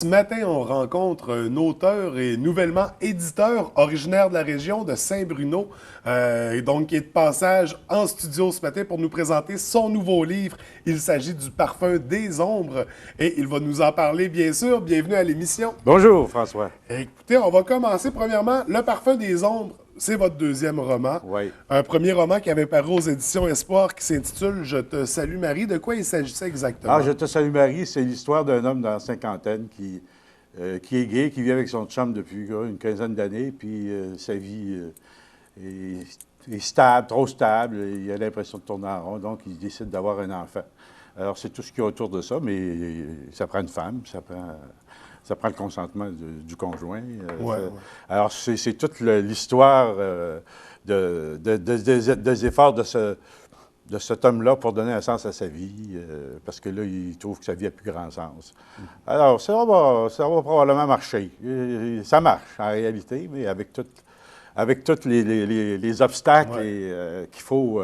Ce matin, on rencontre un auteur et nouvellement éditeur originaire de la région de Saint-Bruno, et donc qui est de passage en studio ce matin pour nous présenter son nouveau livre. Il s'agit du Parfum des ombres et il va nous en parler bien sûr. Bienvenue à l'émission. Bonjour, François. Écoutez, on va commencer premièrement. Le Parfum des ombres, c'est votre deuxième roman. Oui. Un premier roman qui avait paru aux éditions Espoir qui s'intitule Je te salue Marie. De quoi il s'agissait exactement? Ah, Je te salue Marie, c'est l'histoire d'un homme dans la cinquantaine qui est gay, qui vit avec son chum depuis une quinzaine d'années, puis sa vie est stable, trop stable, il a l'impression de tourner en rond, donc il décide d'avoir un enfant. Alors, c'est tout ce qu'il y a autour de ça, mais ça prend une femme, ça prend le consentement du conjoint. Ouais. Alors, c'est toute l'histoire des efforts de cet homme-là pour donner un sens à sa vie, parce que là, il trouve que sa vie n'a plus grand sens. Alors, ça va probablement marcher. Ça marche, en réalité, mais avec tous les obstacles qu'il faut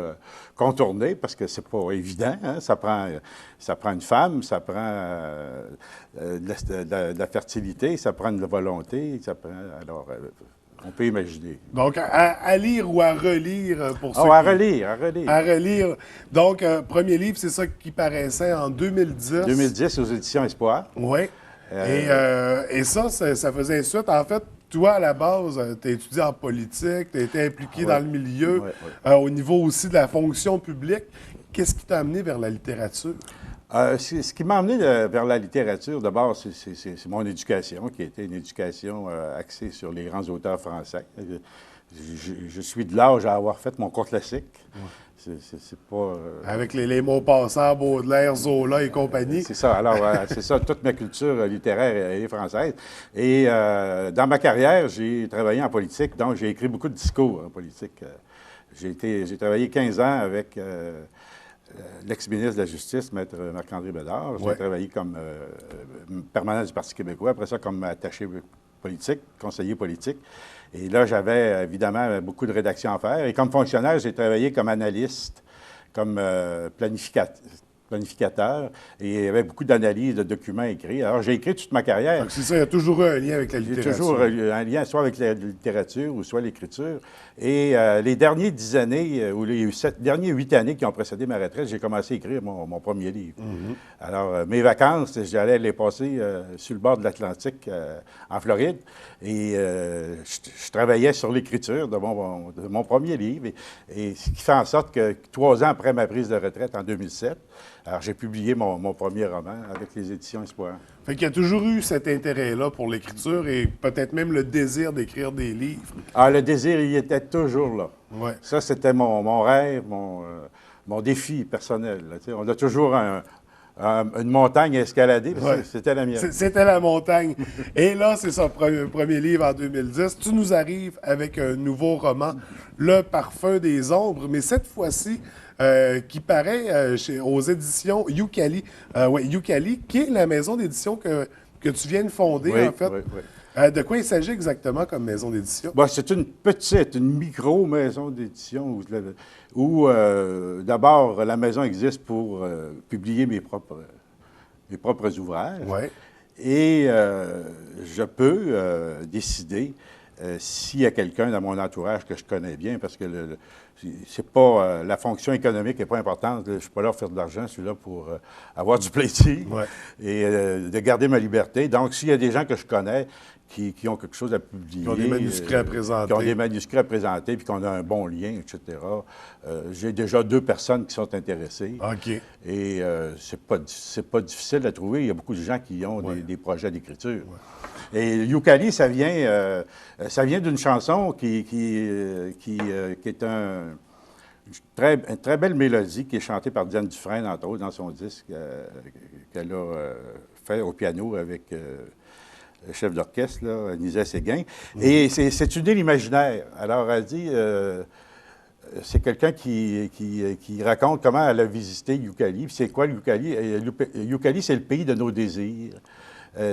contourner, parce que c'est pas évident. Hein? Ça prend une femme, ça prend de la fertilité, ça prend de la volonté, alors, on peut imaginer. Donc, à lire ou à relire pour ceux à qui... relire, à relire. À relire. Donc, premier livre, c'est ça qui paraissait en 2010. 2010 aux éditions Espoir. Oui. Et ça faisait suite. En fait, toi, à la base, tu as étudié en politique, tu as été impliqué dans le milieu, au niveau aussi de la fonction publique. Qu'est-ce qui t'a amené vers la littérature? Ce qui m'a amené vers la littérature, d'abord, c'est mon éducation, qui a été une éducation axée sur les grands auteurs français. Je suis de l'âge à avoir fait mon cours classique. C'est pas... Avec les mots passants, Baudelaire, Zola et compagnie. C'est ça. Alors, c'est ça, toute ma culture littéraire est française. Et dans ma carrière, j'ai travaillé en politique, donc j'ai écrit beaucoup de discours en politique. J'ai travaillé 15 ans avec l'ex-ministre de la Justice, Maître Marc-André Bédard. J'ai travaillé comme permanent du Parti québécois, après ça comme attaché politique, conseiller politique. Et là, j'avais évidemment beaucoup de rédactions à faire. Et comme fonctionnaire, j'ai travaillé comme analyste, comme planificateur, et il y avait beaucoup d'analyses de documents écrits. Alors, j'ai écrit toute ma carrière. Donc, c'est ça, il y a toujours eu un lien avec la littérature. J'ai toujours un lien soit avec la littérature ou soit l'écriture. Et les dernières 10 années, ou les dernières 8 années qui ont précédé ma retraite, j'ai commencé à écrire mon premier livre. Alors, mes vacances, j'allais les passer sur le bord de l'Atlantique, en Floride, et je travaillais sur l'écriture de mon premier livre, et ce qui fait en sorte que 3 ans après ma prise de retraite, en 2007, alors j'ai publié mon premier roman avec les éditions Espoir. Fait qu'il y a toujours eu cet intérêt-là pour l'écriture et peut-être même le désir d'écrire des livres. Ah, le désir, il était toujours là. Ouais. Ça, c'était mon rêve, mon défi personnel. Là, on a toujours une montagne à escalader, c'était la mienne. C'était la montagne. Et là, c'est son premier livre en 2010. Tu nous arrives avec un nouveau roman, Le Parfum des ombres, mais cette fois-ci, qui paraît aux éditions Youkali. Youkali, qui est la maison d'édition que tu viens de fonder, en fait. Oui. De quoi il s'agit exactement comme maison d'édition? Bon, c'est une micro-maison d'édition où d'abord, la maison existe pour publier mes propres ouvrages. Ouais. Et je peux décider s'il y a quelqu'un dans mon entourage que je connais bien, parce que c'est pas la fonction économique n'est pas importante. Je ne suis pas là pour faire de l'argent, je suis là pour avoir du plaisir et de garder ma liberté. Donc, s'il y a des gens que je connais qui ont quelque chose à publier, Qui ont des manuscrits à présenter. qui ont des manuscrits à présenter, puis qu'on a un bon lien, etc. J'ai déjà 2 personnes qui sont intéressées. OK. Et c'est pas difficile à trouver. Il y a beaucoup de gens qui ont des projets d'écriture. Et Youkali, ça vient d'une chanson qui est une très belle mélodie qui est chantée par Diane Dufresne, entre autres, dans son disque qu'elle a fait au piano avec le chef d'orchestre, là, Nizet Séguin. Et c'est une île imaginaire. Alors, elle dit... c'est quelqu'un qui raconte comment elle a visité Youkali. C'est quoi Youkali? Youkali, c'est le pays de nos désirs.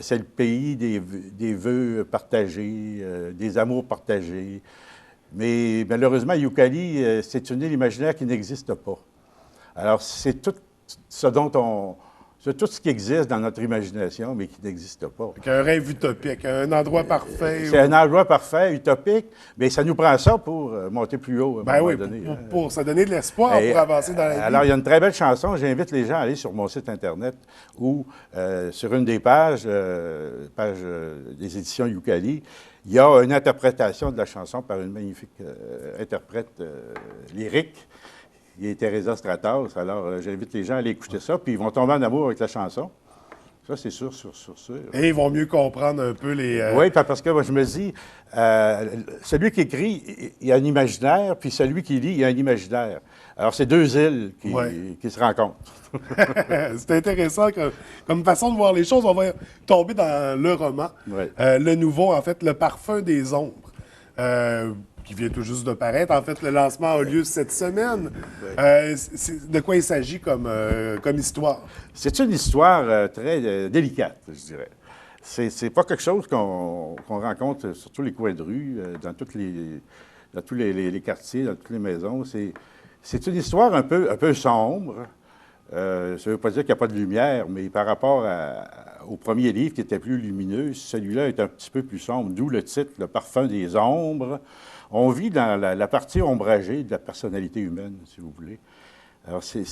C'est le pays des vœux partagés, des amours partagés. Mais malheureusement, Youkali, c'est une île imaginaire qui n'existe pas. Alors, c'est tout ce dont C'est tout ce qui existe dans notre imagination, mais qui n'existe pas. Avec un rêve utopique, un endroit parfait. C'est un endroit parfait, utopique, mais ça nous prend ça pour monter plus haut à un moment donné. Pour se donner de l'espoir, pour avancer dans la vie. Alors, il y a une très belle chanson. J'invite les gens à aller sur mon site Internet ou sur une des pages des éditions Youcali, il y a une interprétation de la chanson par une magnifique interprète lyrique. Il est Teresa Stratos. Alors, j'invite les gens à aller écouter ça, puis ils vont tomber en amour avec la chanson. Ça, c'est sûr. Et ils vont mieux comprendre un peu les... Oui, parce que moi, je me dis, celui qui écrit, il y a un imaginaire, puis celui qui lit, il y a un imaginaire. Alors, c'est deux îles qui se rencontrent. C'est intéressant comme façon de voir les choses. On va tomber dans le roman. Le nouveau, en fait, Le Parfum des Ombres. Qui vient tout juste de paraître. En fait, le lancement a lieu cette semaine. De quoi il s'agit comme histoire? C'est une histoire très délicate, je dirais. C'est pas quelque chose qu'on rencontre sur tous les coins de rue, dans tous les quartiers, dans toutes les maisons. C'est une histoire un peu sombre. Ça ne veut pas dire qu'il n'y a pas de lumière, mais par rapport au premier livre qui était plus lumineux, celui-là est un petit peu plus sombre, d'où le titre, Le Parfum des Ombres. On vit dans la partie ombragée de la personnalité humaine, si vous voulez. Alors, c'est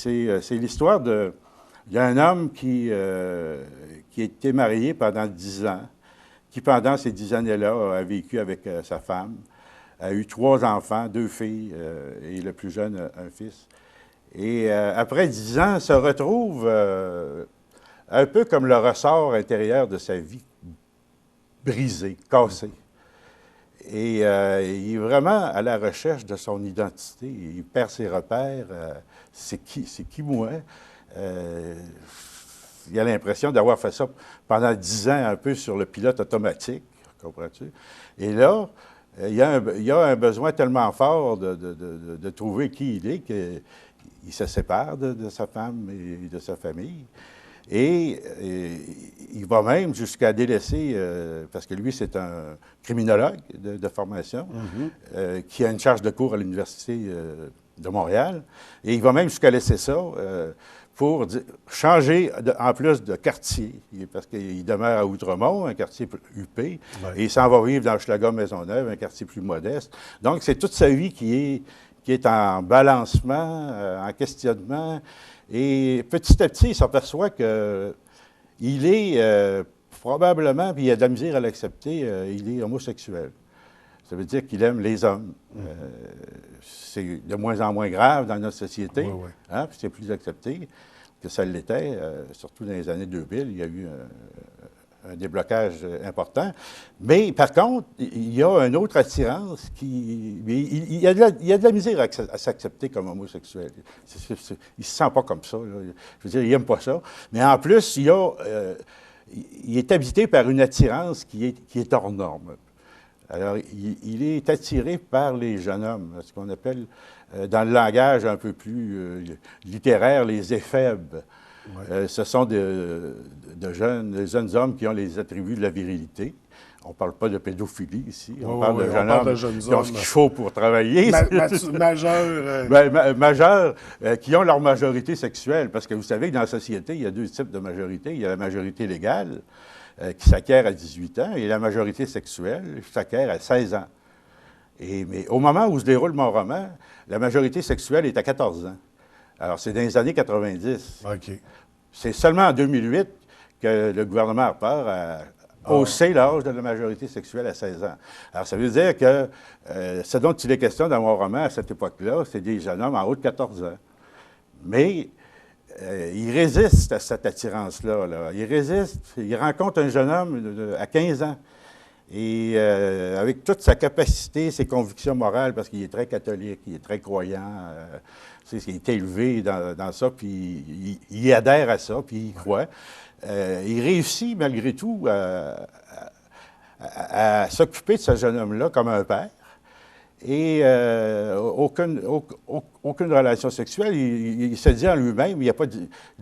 l'histoire de... Il y a un homme qui a été marié pendant 10 ans, qui, pendant ces 10 années-là, a vécu avec sa femme, a eu 3 enfants, 2 filles, et le plus jeune, un fils. Et après 10 ans, se retrouve un peu comme le ressort intérieur de sa vie, brisé, cassé. Et il est vraiment à la recherche de son identité. Il perd ses repères. C'est qui moi? Il a l'impression d'avoir fait ça pendant 10 ans un peu sur le pilote automatique, comprends-tu? Et là, il y a un besoin tellement fort de trouver qui il est qu'il se sépare de sa femme et de sa famille. Et il va même jusqu'à délaisser, parce que lui, c'est un criminologue de formation, qui a une charge de cours à l'Université de Montréal. Et il va même jusqu'à laisser ça pour changer, en plus, de quartier, parce qu'il demeure à Outremont, un quartier huppé, et il s'en va vivre dans Hochelaga-Maisonneuve, un quartier plus modeste. Donc, c'est toute sa vie qui est en balancement, en questionnement. Et petit à petit, il s'aperçoit qu'il est probablement, puis il a de la misère à l'accepter, il est homosexuel. Ça veut dire qu'il aime les hommes. C'est de moins en moins grave dans notre société, hein, puis c'est plus accepté que ça l'était, surtout dans les années 2000. Il y a eu un déblocage important. Mais par contre, il y a une autre attirance il y a de la misère à s'accepter comme homosexuel. Il ne se sent pas comme ça. Là. Je veux dire, il n'aime pas ça. Mais en plus, il est habité par une attirance qui est hors norme. Alors, il est attiré par les jeunes hommes, ce qu'on appelle, dans le langage un peu plus littéraire, les éphèbes. Ce sont des jeunes hommes qui ont les attributs de la virilité. On ne parle pas de pédophilie ici. On parle de jeunes hommes qui ont ce qu'il faut pour travailler. Majeurs. Majeurs qui ont leur majorité sexuelle. Parce que vous savez que dans la société, il y a 2 types de majorité. Il y a la majorité légale, qui s'acquiert à 18 ans, et la majorité sexuelle qui s'acquiert à 16 ans. Mais au moment où se déroule mon roman, la majorité sexuelle est à 14 ans. Alors, c'est dans les années 90. OK. C'est seulement en 2008 que le gouvernement Harper a haussé l'âge de la majorité sexuelle à 16 ans. Alors, ça veut dire que ce dont il est question dans mon roman à cette époque-là, c'est des jeunes hommes en haut de 14 ans. Mais il résiste à cette attirance-là. Là. Il résiste. Il rencontre un jeune homme à 15 ans. Et avec toute sa capacité, ses convictions morales, parce qu'il est très catholique, il est très croyant, il est élevé dans ça, puis il adhère à ça, puis il y croit. Il réussit malgré tout à s'occuper de ce jeune homme-là comme un père. Et aucune relation sexuelle. Il se dit en lui-même, il n'y a pas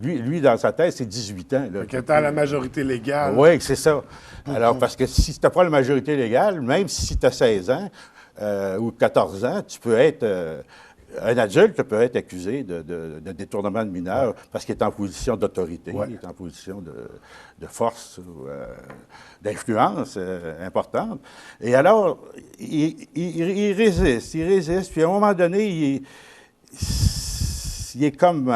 lui, dans sa tête, c'est 18 ans. Qui est à la majorité légale. Oui, c'est ça. Alors, parce que si tu n'as pas la majorité légale, même si tu as 16 ans ou 14 ans, tu peux être Un adulte peut être accusé de détournement de mineur parce qu'il est en position d'autorité, il est en position de force ou d'influence importante. Et alors, il résiste, puis à un moment donné, il est comme...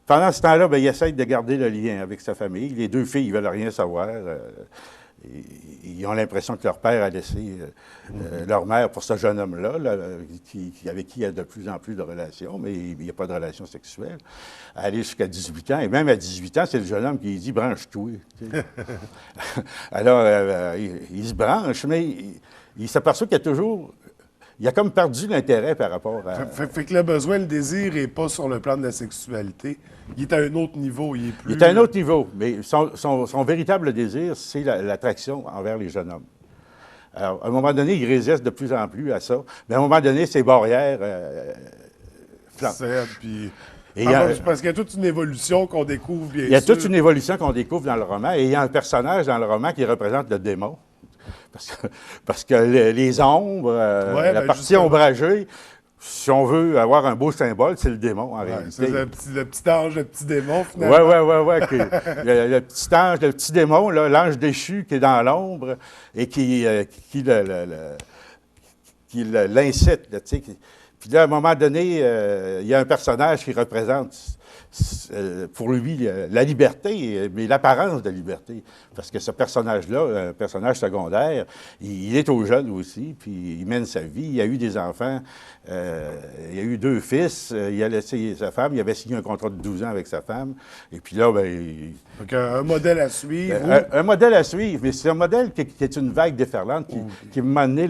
pendant ce temps-là, il essaie de garder le lien avec sa famille. Les deux filles, ils ne veulent rien savoir. Ils ont l'impression que leur père a laissé leur mère pour ce jeune homme-là, avec qui il y a de plus en plus de relations, mais il n'y a pas de relations sexuelles, aller jusqu'à 18 ans. Et même à 18 ans, c'est le jeune homme qui dit « branche-toi ». Alors, il se branche, mais il s'aperçoit qu'il y a toujours... Il a comme perdu l'intérêt par rapport à... Fait que le besoin, le désir n'est pas sur le plan de la sexualité. Il est à un autre niveau. Il est à un autre niveau, mais son véritable désir, c'est l'attraction envers les jeunes hommes. Alors, à un moment donné, il résiste de plus en plus à ça, mais à un moment donné, ses barrières flanquent. Parce qu'il y a toute une évolution qu'on découvre, bien sûr. Il y a toute une évolution qu'on découvre dans le roman, et il y a un personnage dans le roman qui représente le démon. Parce que les ombres, la partie ombragée, si on veut avoir un beau symbole, c'est le démon, en réalité. C'est le petit ange, le petit démon, finalement. Oui. Le petit ange, le petit démon, l'ange déchu qui est dans l'ombre et qui l'incite. Puis là, à un moment donné, il y a un personnage qui représente pour lui la liberté, mais l'apparence de liberté. Parce que ce personnage-là, un personnage secondaire, il est au jeune aussi, puis il mène sa vie. Il a eu des enfants, il a eu 2 fils, il a laissé sa femme, il avait signé un contrat de 12 ans avec sa femme. Et puis là, donc, un modèle à suivre. Un modèle à suivre, mais c'est un modèle qui est une vague déferlante qui m'a amené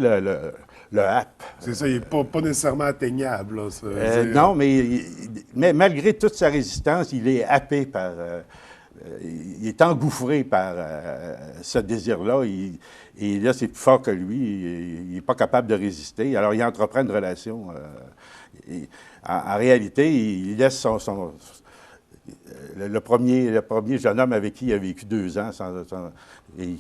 le happe. C'est ça, il n'est pas nécessairement atteignable. Là, non, mais malgré toute sa résistance, il est happé par... il est engouffré par ce désir-là. Et là, c'est plus fort que lui. Il n'est pas capable de résister. Alors, il entreprend une relation. En réalité, il laisse le premier jeune homme avec qui il a vécu 2 ans, et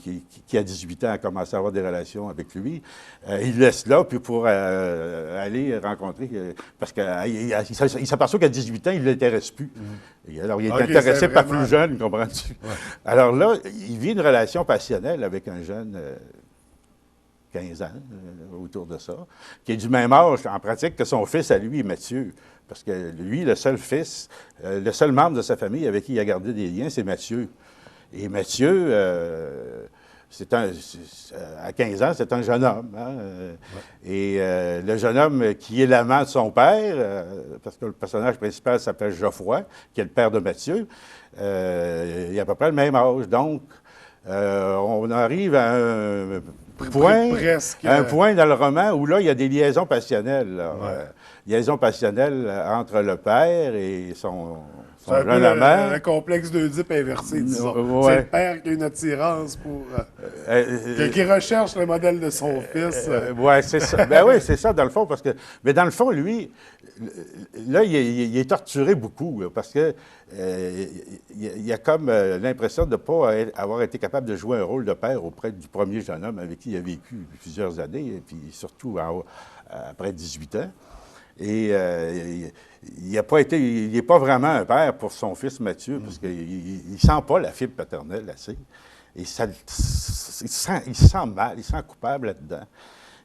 qui à 18 ans a commencé à avoir des relations avec lui, il le laisse là puis pour aller rencontrer, parce qu'il s'aperçoit qu'à 18 ans, il ne l'intéresse plus. Et alors, il est intéressé par plus jeune, comprends-tu? Ouais. Alors là, il vit une relation passionnelle avec un jeune 15 ans, autour de ça, qui est du même âge, en pratique, que son fils à lui, Mathieu. Parce que lui, le seul fils, le seul membre de sa famille avec qui il a gardé des liens, c'est Mathieu. Et Mathieu, à 15 ans, c'est un jeune homme. Hein? Et le jeune homme qui est l'amant de son père, parce que le personnage principal s'appelle Geoffroy, qui est le père de Mathieu, il a à peu près le même âge. Donc, on arrive à un point dans le roman où là, il y a des liaisons passionnelles. Liaison passionnelle entre le père et son jeune amant. Le complexe d'Oedipe inversé, disons. C'est le père qui a une attirance pour... qui recherche le modèle de son fils. Oui, c'est ça. Ben oui, c'est ça, dans le fond, parce que... Mais dans le fond, lui, là, il est torturé beaucoup, parce que il a comme l'impression de ne pas avoir été capable de jouer un rôle de père auprès du premier jeune homme avec qui il a vécu plusieurs années, et puis surtout après 18 ans. Et il n'est pas vraiment un père pour son fils Mathieu, parce qu'il ne sent pas la fibre paternelle assez. Et il se sent mal, il se sent coupable là-dedans.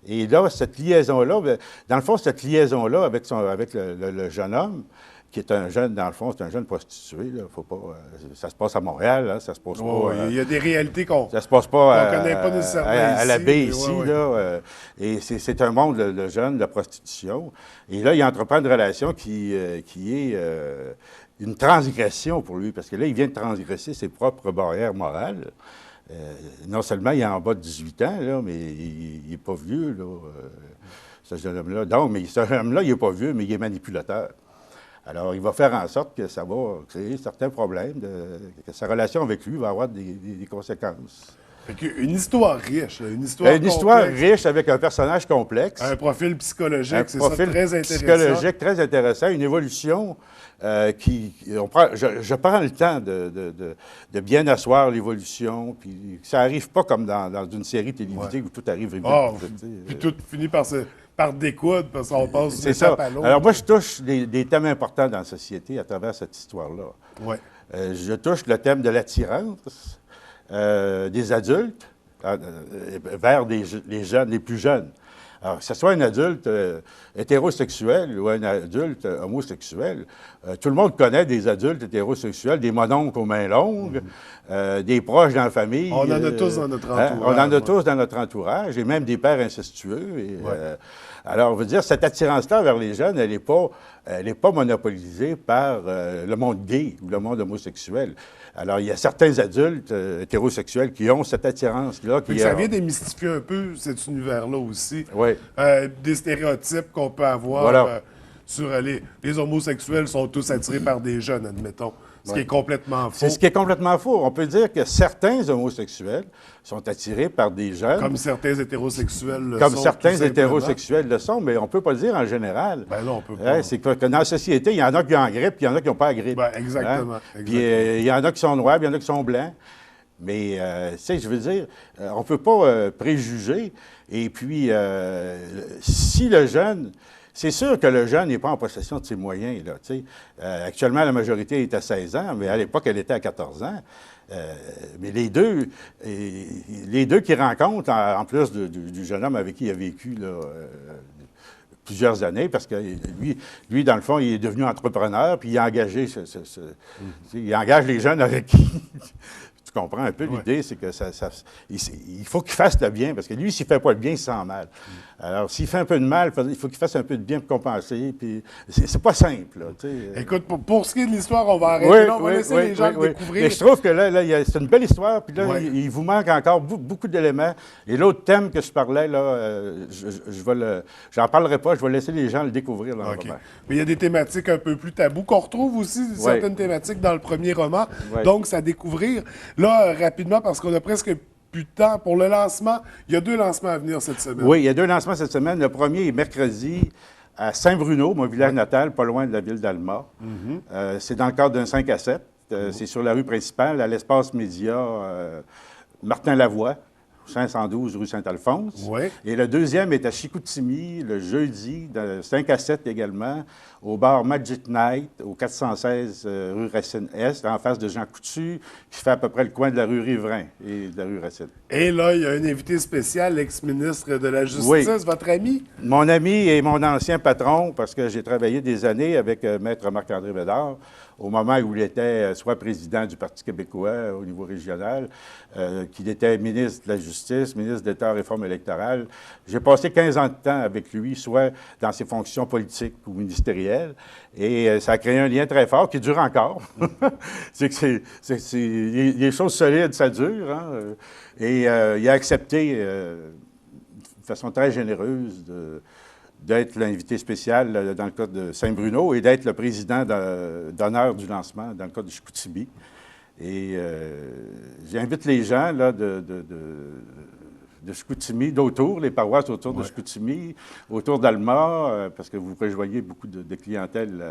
Et là, cette liaison-là, dans le fond, cette liaison-là avec le jeune homme, qui est un jeune, dans le fond, c'est un jeune prostitué. Là, faut pas, ça se passe à Montréal, hein, ça se passe pas... il y a des réalités qu'on ça se passe pas ne connaît pas nécessairement à la baie ici. Là, et c'est un monde, le jeune, de prostitution. Et là, il entreprend une relation qui est une transgression pour lui, parce que là, il vient de transgresser ses propres barrières morales. Non seulement il est en bas de 18 ans, là, mais il n'est pas vieux, là, ce jeune homme-là. Donc, mais ce jeune homme-là, il n'est pas vieux, mais il est manipulateur. Alors, il va faire en sorte que ça va créer certains problèmes, que sa relation avec lui va avoir des conséquences. Une histoire riche, une histoire Une histoire complexe, riche avec un personnage complexe. un profil psychologique, c'est ça, profil très intéressant. psychologique très intéressant, une évolution je prends le temps de bien asseoir l'évolution, puis ça n'arrive pas comme dans une série télévisée où tout arrive vite. Puis tout finit par découdre, parce qu'on passe c'est d'une ça. étape à l'autre. Alors moi, je touche des thèmes importants dans la société à travers cette histoire-là. Ouais. Je touche le thème de l'attirance des adultes vers les jeunes, les plus jeunes. Alors, que ce soit un adulte hétérosexuel ou un adulte homosexuel, tout le monde connaît des adultes hétérosexuels, des mononcles aux mains longues, des proches dans la famille. On en a tous dans notre entourage. On en a tous dans notre entourage, et même des pères incestueux. Alors, on veut dire, cette attirance-là vers les jeunes, elle n'est pas monopolisée par le monde gay ou le monde homosexuel. Alors, il y a certains adultes hétérosexuels qui ont cette attirance-là. Ça vient démystifier un peu cet univers-là aussi. Oui. Des stéréotypes qu'on peut avoir Voilà. sur les homosexuels sont tous attirés par des jeunes, admettons. Ce qui est complètement faux. C'est ce qui est complètement faux. On peut dire que certains homosexuels sont attirés par des jeunes. Comme certains hétérosexuels le sont. Comme certains tout simplement. hétérosexuels le sont, mais on ne peut pas le dire en général. Ben non, on peut pas. C'est que dans la société, il y en a qui ont la grippe, puis il y en a qui n'ont pas la grippe. Ben, exactement. Puis il y en a qui sont noirs, puis il y en a qui sont blancs. Mais, tu sais, je veux dire, on ne peut pas préjuger. Et puis, si le jeune... C'est sûr que le jeune n'est pas en possession de ses moyens. Là, actuellement, la majorité est à 16 ans, mais à l'époque, elle était à 14 ans. Mais les deux qu'il rencontre, en plus du jeune homme avec qui il a vécu là, plusieurs années, parce que lui, dans le fond, il est devenu entrepreneur, puis il a engagé il engage les jeunes avec qui... Tu comprends un peu l'idée, c'est que il faut qu'il fasse le bien, parce que lui, s'il ne fait pas le bien, il se sent mal. Alors, s'il fait un peu de mal, il faut qu'il fasse un peu de bien pour compenser, puis c'est pas simple. Là, écoute, pour ce qui est de l'histoire, on va arrêter là, on va laisser les gens le découvrir. Mais je trouve que là c'est une belle histoire, puis là, il vous manque encore beaucoup d'éléments. Et l'autre thème que je parlais, là, j'en parlerai pas, je vais laisser les gens le découvrir dans le roman. Mais il y a des thématiques un peu plus tabous, qu'on retrouve aussi certaines thématiques dans le premier roman, donc c'est à découvrir. Là, rapidement, parce qu'on a presque plus de temps pour le lancement. Il y a 2 lancements à venir cette semaine. Oui, il y a 2 lancements cette semaine. Le premier est mercredi à Saint-Bruno, mon village natal, pas loin de la ville d'Alma. C'est dans le cadre d'un 5 à 7. C'est sur la rue principale, à l'espace média Martin Lavoie, 512 rue Saint-Alphonse. Oui. Et le deuxième est à Chicoutimi, le jeudi, de 5 à 7 également, au bar Magic Night, au 416 rue Racine-Est, en face de Jean Coutu, qui fait à peu près le coin de la rue Riverain et de la rue Racine. Et là, il y a un invité spécial, l'ex-ministre de la Justice, votre ami? Mon ami et mon ancien patron, parce que j'ai travaillé des années avec Maître Marc-André Bédard, au moment où il était soit président du Parti québécois au niveau régional, qu'il était ministre de la Justice, ministre d'État en réforme électorale. J'ai passé 15 ans de temps avec lui, soit dans ses fonctions politiques ou ministérielles, et ça a créé un lien très fort qui dure encore. Les choses solides, ça dure, hein? Et il a accepté de façon très généreuse d'être l'invité spécial dans le cas de Saint-Bruno et d'être le président d'honneur du lancement dans le cas de Chicoutimi. Et j'invite les gens là, de Chicoutimi, d'autour, les paroisses autour de Chicoutimi, autour d'Alma, parce que vous rejoignez beaucoup de clientèle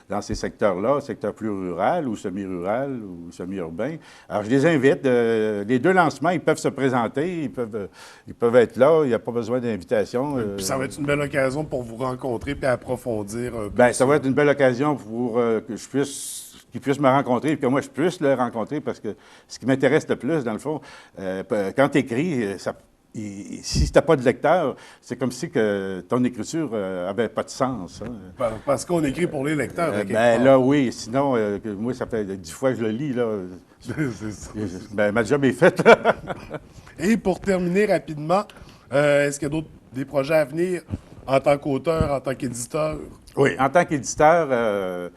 dans ces secteurs-là, secteur plus rural ou semi-rural ou semi-urbain. Alors, je les invite. Les 2 lancements, ils peuvent se présenter, ils peuvent être là, il n'y a pas besoin d'invitation. Puis ça va être une belle occasion pour vous rencontrer et approfondir un peu. Bien, ça va être une belle occasion pour qu'ils puissent me rencontrer et que moi, je puisse le rencontrer, parce que ce qui m'intéresse le plus, dans le fond, quand tu écris, si tu n'as pas de lecteur, c'est comme si que ton écriture n'avait pas de sens. Hein. Parce qu'on écrit pour les lecteurs. Là, oui. Sinon, moi, ça fait 10 fois que je le lis. Là. Ma job est faite. Et pour terminer rapidement, est-ce qu'il y a des projets à venir en tant qu'auteur, en tant qu'éditeur? Oui, en tant qu'éditeur,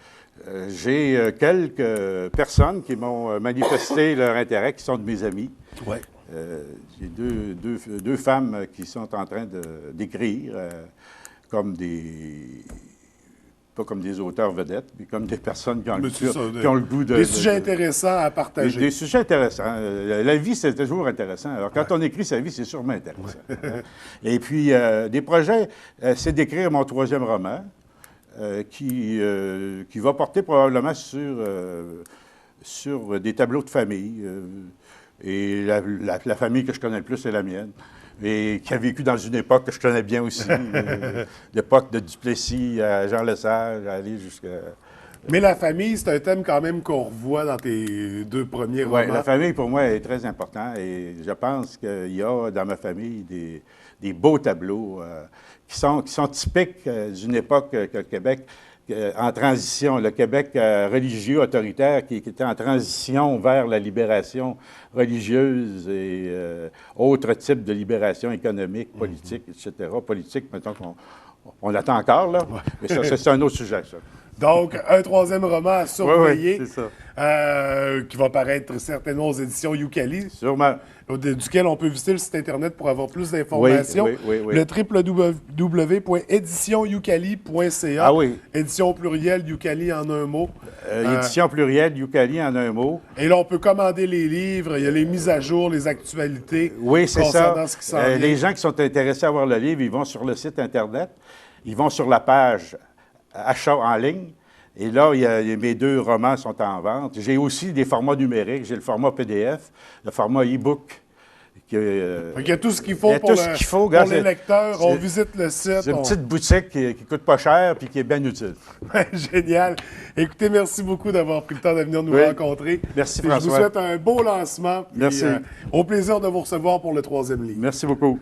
j'ai quelques personnes qui m'ont manifesté leur intérêt, qui sont de mes amis. Oui. J'ai deux femmes qui sont en train d'écrire comme pas comme des auteurs vedettes, mais comme des personnes qui ont, Mais c'est ça, qui ont le goût de... Des sujets intéressants à partager. Des sujets intéressants. La vie, c'est toujours intéressant. Alors, quand on écrit sa vie, c'est sûrement intéressant. Et puis, des projets, c'est d'écrire mon troisième roman, qui va porter probablement sur des tableaux de famille. Et la famille que je connais le plus, c'est la mienne. Et qui a vécu dans une époque que je connais bien aussi, l'époque de Duplessis à Jean Lesage, à aller jusqu'à... Mais la famille, c'est un thème quand même qu'on revoit dans tes deux premiers romans. Oui, la famille, pour moi, est très importante. Et je pense qu'il y a dans ma famille des beaux tableaux qui sont typiques d'une époque que le Québec, en transition, le Québec religieux autoritaire qui était en transition vers la libération religieuse et autres types de libération économique, politique, etc. Politique, mettons qu'on attend encore, là. Mais ça, c'est un autre sujet, ça. Donc, un troisième roman à surveiller, Oui, c'est ça. qui va paraître certainement aux éditions Youcali, Sûrement. duquel on peut visiter le site Internet pour avoir plus d'informations. Oui. Le www.éditionyoucali.ca. Ah oui. Édition au pluriel, Youcali en un mot. Édition plurielle, Youcali en un mot. Et là, on peut commander les livres, il y a les mises à jour, les actualités. Oui, c'est ça. Concernant ce qui s'en vient. Les gens qui sont intéressés à voir le livre, ils vont sur le site Internet, ils vont sur la page Achat en ligne, et là, mes deux romans sont en vente. J'ai aussi des formats numériques. J'ai le format PDF, le format e-book. Il y a tout ce qu'il faut pour les lecteurs. On visite le site. C'est une petite boutique qui ne coûte pas cher et qui est bien utile. Génial. Écoutez, merci beaucoup d'avoir pris le temps de venir nous rencontrer. Merci, François. Je vous souhaite un beau lancement. Merci. Au plaisir de vous recevoir pour le troisième livre. Merci beaucoup.